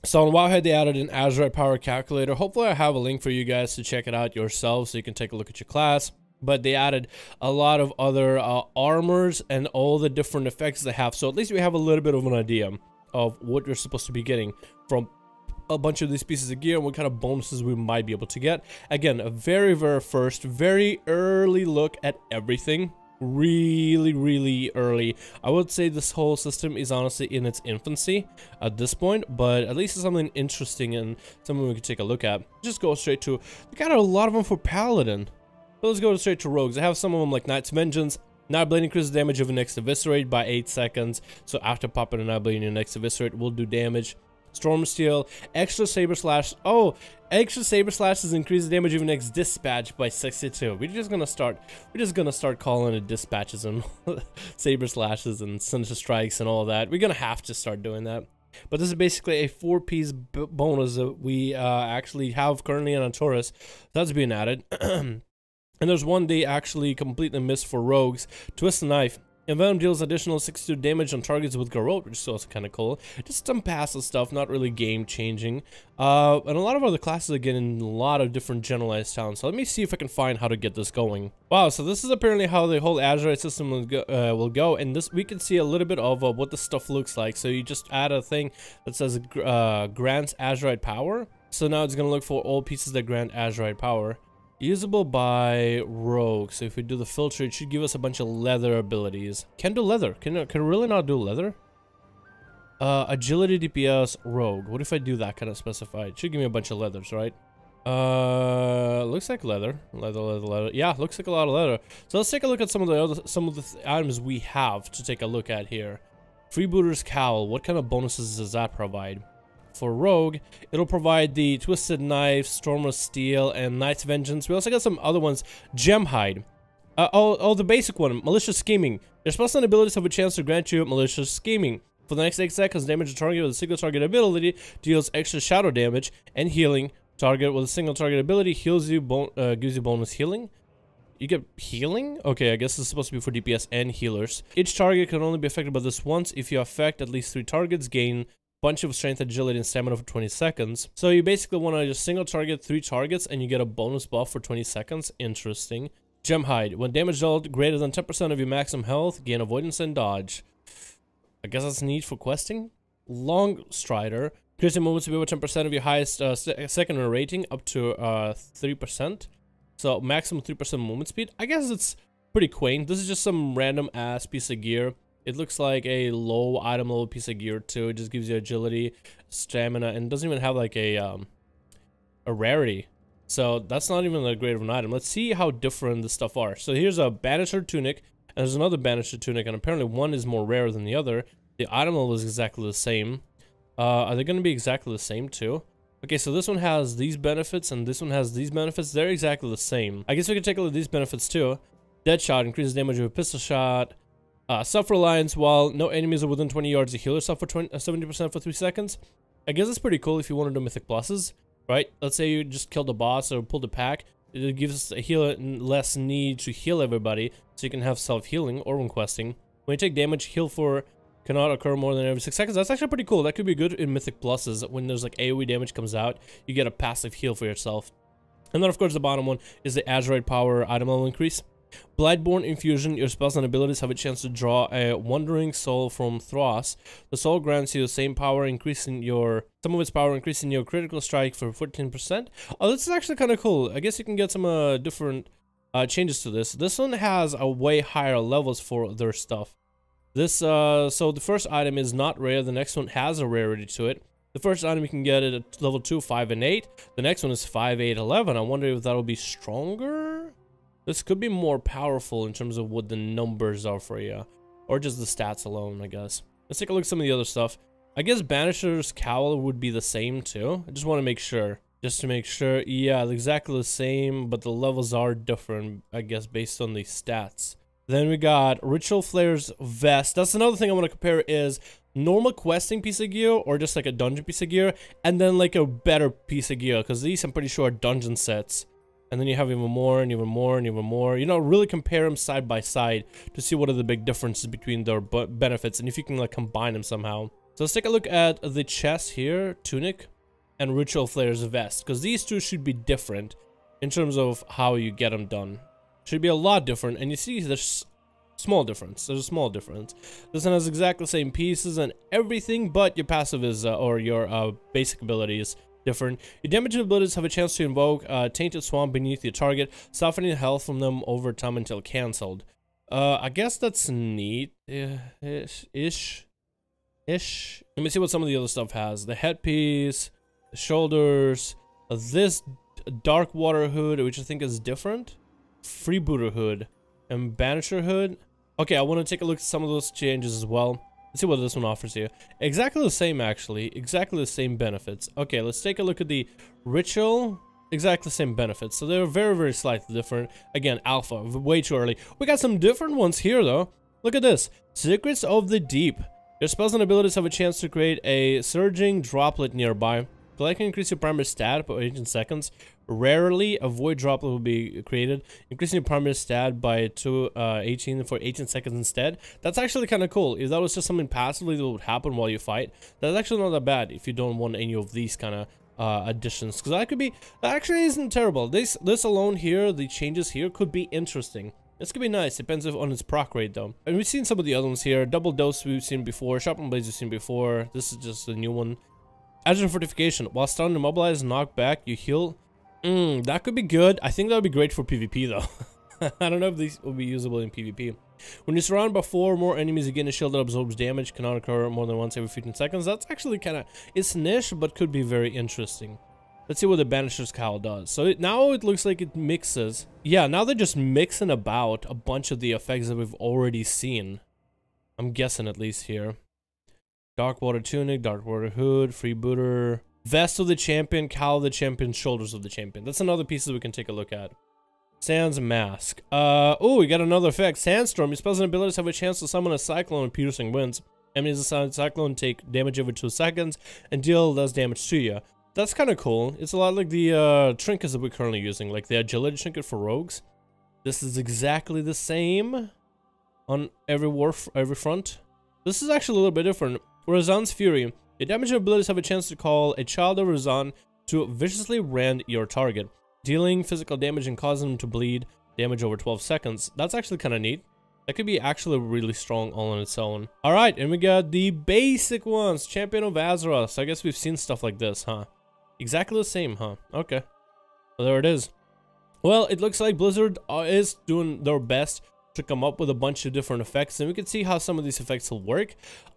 So on Wowhead, they added an AZERITE power calculator. Hopefully I have a link for you guys to check it out yourselves so you can take a look at your class. But they added a lot of other armors and all the different effects they have. So at least we have a little bit of an idea of what you're supposed to be getting from a bunch of these pieces of gear and what kind of bonuses we might be able to get. Again, a very first, very early look at everything. Really early. I would say this whole system is honestly in its infancy at this point, but at least it's something interesting and something we can take a look at. Just go straight to, they got a lot of them for Paladin. So let's go straight to Rogues. I have some of them like Knight's Vengeance. Nightblade increases damage of the next Eviscerate by 8 seconds. So after popping a Nightblade in your next Eviscerate will do damage. Storm Steel, extra Saber Slash. Oh, extra Saber Slash is increases damage of your next Dispatch by 62. We're just gonna start calling it dispatches and Saber Slashes and Sinister Strikes and all that. We're gonna have to start doing that. But this is basically a 4-piece bonus that we actually have currently on Taurus. That's being added. And there's one they actually completely missed for Rogues. Twist the Knife. Envenom deals additional 62 damage on targets with Garrote, which is also kind of cool. Just some passive stuff, not really game-changing. And a lot of other classes are getting a lot of different generalized talents. So let me see if I can find how to get this going. Wow, so this is apparently how the whole AZERITE system will go. And this we can see a little bit of what the stuff looks like. So you just add a thing that says grants AZERITE power. So now it's going to look for all pieces that grant AZERITE power. Usable by Rogue. So if we do the filter, it should give us a bunch of leather abilities. Can do leather. Can really not do leather? Agility, DPS, Rogue. What if I do that kind of specified? It should give me a bunch of leathers, right? Looks like leather. Leather. Yeah, looks like a lot of leather. So let's take a look at some of the items we have to take a look at here. Freebooter's Cowl. What kind of bonuses does that provide? For Rogue, it'll provide the Twisted Knife, Storm of Steel, and Knight's Vengeance. We also got some other ones. Gemhide. The basic one, Malicious Scheming. Your spells and abilities have a chance to grant you Malicious Scheming. For the next 8 seconds, damage a target with a single target ability deals extra shadow damage and healing. Target with a single target ability heals you, gives you bonus healing. You get healing? Okay, I guess this is supposed to be for DPS and healers. Each target can only be affected by this once. If you affect at least 3 targets, gain bunch of strength, agility, and stamina for 20 seconds. So you basically want to just single target 3 targets and you get a bonus buff for 20 seconds. Interesting. Gemhide. When damage dealt greater than 10% of your maximum health, gain avoidance and dodge. I guess that's neat for questing. Long Strider. Increasing movement to be over 10% of your highest secondary rating up to 3%. So maximum 3% movement speed. I guess it's pretty quaint. This is just some random ass piece of gear. It looks like a low item level piece of gear too. It just gives you agility, stamina, and doesn't even have like a rarity. So that's not even that great of an item. Let's see how different the stuff are. So here's a Banisher Tunic, and there's another Banisher Tunic, and apparently one is more rare than the other. The item level is exactly the same. Are they going to be exactly the same too? Okay, so this one has these benefits, and this one has these benefits. They're exactly the same. I guess we can take a look at these benefits too. Deadshot increases damage with a pistol shot. Self-reliance, while no enemies are within 20 yards, the healer suffer 70% for 3 seconds. I guess it's pretty cool if you want to do mythic pluses, right? Let's say you just killed a boss or pulled a pack. It gives a healer less need to heal everybody, so you can have self-healing or when questing. When you take damage, heal for cannot occur more than every 6 seconds. That's actually pretty cool. That could be good in mythic pluses. When there's like AoE damage comes out, you get a passive heal for yourself. And then of course the bottom one is the AZERITE power item level increase. Blightborn Infusion. Your spells and abilities have a chance to draw a Wandering Soul from Thros. The soul grants you the same power, increasing your critical strike for 14%. Oh, this is actually kind of cool. I guess you can get some different changes to this. This one has a way higher levels for their stuff. This so the first item is not rare. The next one has a rarity to it. The first item you can get it at level 2, 5, and 8. The next one is 5, 8, 11. I wonder if that'll be stronger. This could be more powerful in terms of what the numbers are for you. Or just the stats alone, I guess. Let's take a look at some of the other stuff. I guess Banisher's Cowl would be the same too. I just want to make sure. Just to make sure. Yeah, exactly the same, but the levels are different, I guess, based on the stats. Then we got Ritual Flare's Vest. That's another thing I want to compare is normal questing piece of gear or just like a dungeon piece of gear. And then like a better piece of gear. Because these I'm pretty sure are dungeon sets. And then you have even more and even more and even more. You know, really compare them side by side to see what are the big differences between their benefits and if you can like combine them somehow. So let's take a look at the chest here, tunic, and ritual flares vest, because these two should be different in terms of how you get them done. Should be a lot different, and you see there's small difference. There's a small difference. This one has exactly the same pieces and everything, but your passive is or your basic ability is different. Your damage abilities have a chance to invoke Tainted Swamp beneath your target, softening health from them over time until cancelled. I guess that's neat. Ish. Let me see what some of the other stuff has. The headpiece, the shoulders, this dark water hood, which I think is different. Freebooter hood and banisher hood. Okay, I want to take a look at some of those changes as well. Let's see what this one offers you. Exactly the same, actually. Exactly the same benefits. Okay, let's take a look at the ritual. Exactly the same benefits. So they're very, very slightly different. Again, alpha, way too early. We got some different ones here, though. Look at this. Secrets of the Deep. Your spells and abilities have a chance to create a surging droplet nearby. Collect can increase your primary stat by 18 seconds. Rarely, a void droplet will be created, increasing your primary stat by 18 for 18 seconds instead. That's actually kind of cool. If that was just something passively that would happen while you fight, that's actually not that bad if you don't want any of these kind of additions, because that actually isn't terrible. This alone here, the changes here could be interesting. This could be nice, depends on its proc rate though. And we've seen some of the other ones here. Double dose we've seen before, sharpened blades we've seen before. This is just a new one. Adjunct fortification. While stunned, immobilized, knocked back, you heal. That could be good. I think that would be great for PvP though. I don't know if these will be usable in PvP. When you're surrounded by 4 or more enemies, you gain a shield that absorbs damage. Cannot occur more than once every 15 seconds. That's actually kind of, it's niche, but could be very interesting. Let's see what the Banisher's Cowl does. So now it looks like it mixes. Yeah, now they're just mixing about a bunch of the effects that we've already seen. I'm guessing at least here. Dark Water Tunic, Dark Water Hood, Freebooter, Vest of the Champion, Cowl of the Champion, Shoulders of the Champion. That's another piece that we can take a look at. Sans Mask. Oh, we got another effect. Sandstorm. Your spells and abilities have a chance to summon a Cyclone and Piercing Winds. Enemies assigned Cyclone take damage every 2 seconds and deal less damage to you. That's kind of cool. It's a lot like the trinkets that we're currently using, like the Agility Trinket for Rogues. This is exactly the same on every front. This is actually a little bit different. Razan's Fury. Your damage abilities have a chance to call a child of Razan to viciously rend your target, dealing physical damage and causing them to bleed damage over 12 seconds. That's actually kind of neat. That could be actually really strong all on its own. Alright, and we got the basic ones. Champion of Azeroth. So I guess we've seen stuff like this, huh? Exactly the same, huh? Okay. Well, there it is. Well, it looks like Blizzard is doing their best to come up with a bunch of different effects, and we can see how some of these effects will work.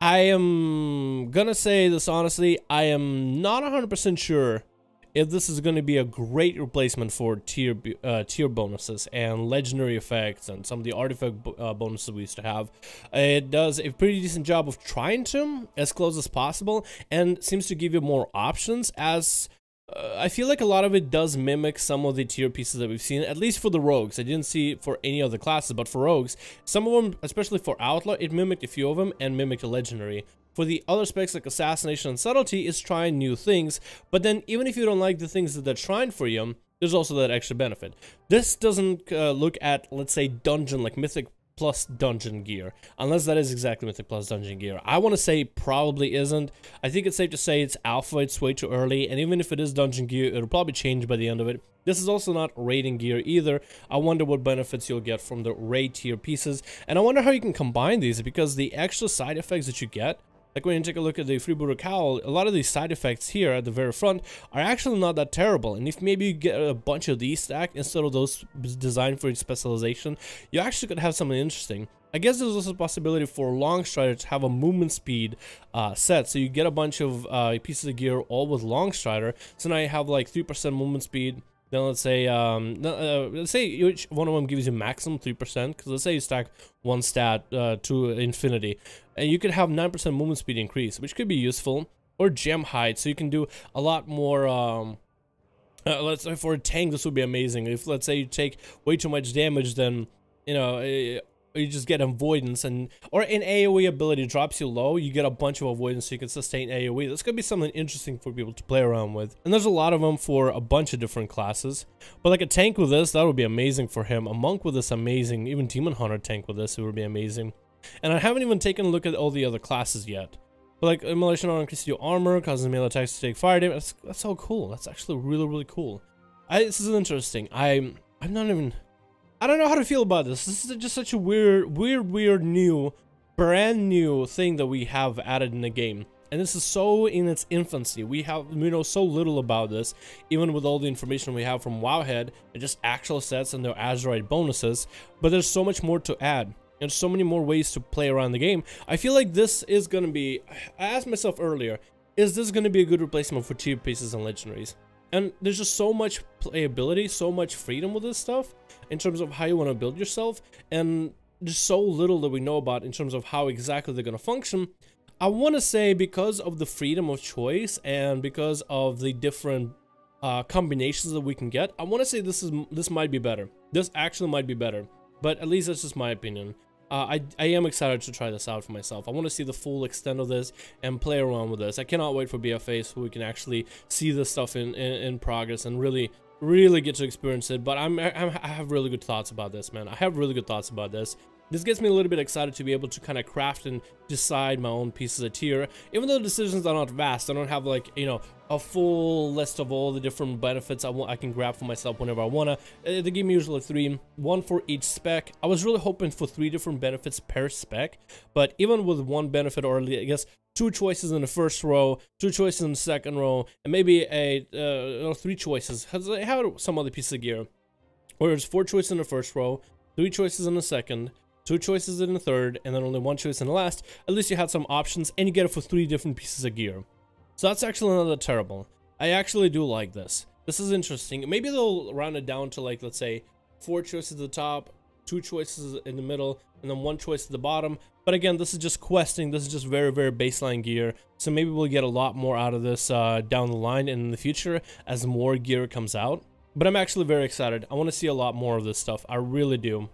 I am gonna say this honestly, I am not 100% sure if this is going to be a great replacement for tier bonuses and legendary effects and some of the artifact bonuses we used to have. It does a pretty decent job of trying to as close as possible and seems to give you more options, as I feel like a lot of it does mimic some of the tier pieces that we've seen, at least for the rogues. I didn't see it for any other classes, but for rogues, some of them, especially for Outlaw, it mimicked a few of them and mimicked a legendary. For the other specs like Assassination and Subtlety, is trying new things, but then even if you don't like the things that they're trying for you, there's also that extra benefit. This doesn't look at, let's say, dungeon, like Mythic plus dungeon gear, unless that is exactly Mythic plus dungeon gear. I want to say probably isn't. I think it's safe to say it's alpha, it's way too early, and even if it is dungeon gear, it'll probably change by the end of it. This is also not raiding gear either. I wonder what benefits you'll get from the raid tier pieces, and I wonder how you can combine these, because the extra side effects that you get, like when you take a look at the Freebooter Cowl, a lot of these side effects here at the very front are actually not that terrible. And if maybe you get a bunch of these stacked instead of those designed for each specialization, you actually could have something interesting. I guess there's also a possibility for Longstrider to have a movement speed set. So you get a bunch of pieces of gear all with Longstrider. So now you have like 3% movement speed. Then let's say each one of them gives you maximum 3%, because let's say you stack one stat to infinity, and you could have 9% movement speed increase, which could be useful. Or gem height, so you can do a lot more. Let's say for a tank, this would be amazing. If let's say you take way too much damage, then you know. You just get avoidance, and or an AoE ability drops you low, you get a bunch of avoidance so you can sustain AoE. This could be something interesting for people to play around with. And there's a lot of them for a bunch of different classes. But like a tank with this, that would be amazing for him. A monk with this, amazing. Even Demon Hunter tank with this, it would be amazing. And I haven't even taken a look at all the other classes yet. But like immolation on increases your armor, causes melee attacks to take fire damage. That's so cool. That's actually really cool. This is interesting. I'm not even. I don't know how to feel about this. This is just such a weird new, brand new thing that we have added in the game. And this is so in its infancy. We know so little about this, even with all the information we have from Wowhead and just actual sets and their AZERITE bonuses. But there's so much more to add. And so many more ways to play around the game. I feel like this is going to be... I asked myself earlier, is this going to be a good replacement for tier pieces and legendaries? And there's just so much playability, so much freedom with this stuff in terms of how you want to build yourself. And there's so little that we know about in terms of how exactly they're going to function. I want to say because of the freedom of choice and because of the different combinations that we can get, I want to say this might be better. This actually might be better. But at least that's just my opinion. I am excited to try this out for myself. I want to see the full extent of this and play around with this. I cannot wait for BFA so we can actually see this stuff in progress and really get to experience it. But I have really good thoughts about this, man. I have really good thoughts about this. This gets me a little bit excited to be able to kind of craft and decide my own pieces of tier. Even though the decisions are not vast, I don't have like, you know, a full list of all the different benefits I can grab for myself whenever I wanna. They give me usually 3, 1 for each spec. I was really hoping for 3 different benefits per spec, but even with 1 benefit, or I guess 2 choices in the first row, 2 choices in the second row, and maybe 3 choices. How some other pieces of gear, where it's 4 choices in the first row, 3 choices in the second, 2 choices in the third, and then only 1 choice in the last. At least you had some options, and you get it for 3 different pieces of gear. So that's actually not that terrible. I actually do like this. This is interesting. Maybe they'll round it down to, like, let's say 4 choices at the top, 2 choices in the middle, and then 1 choice at the bottom. But again, this is just questing. This is just very baseline gear. So maybe we'll get a lot more out of this down the line and in the future as more gear comes out. But I'm actually very excited. I want to see a lot more of this stuff. I really do.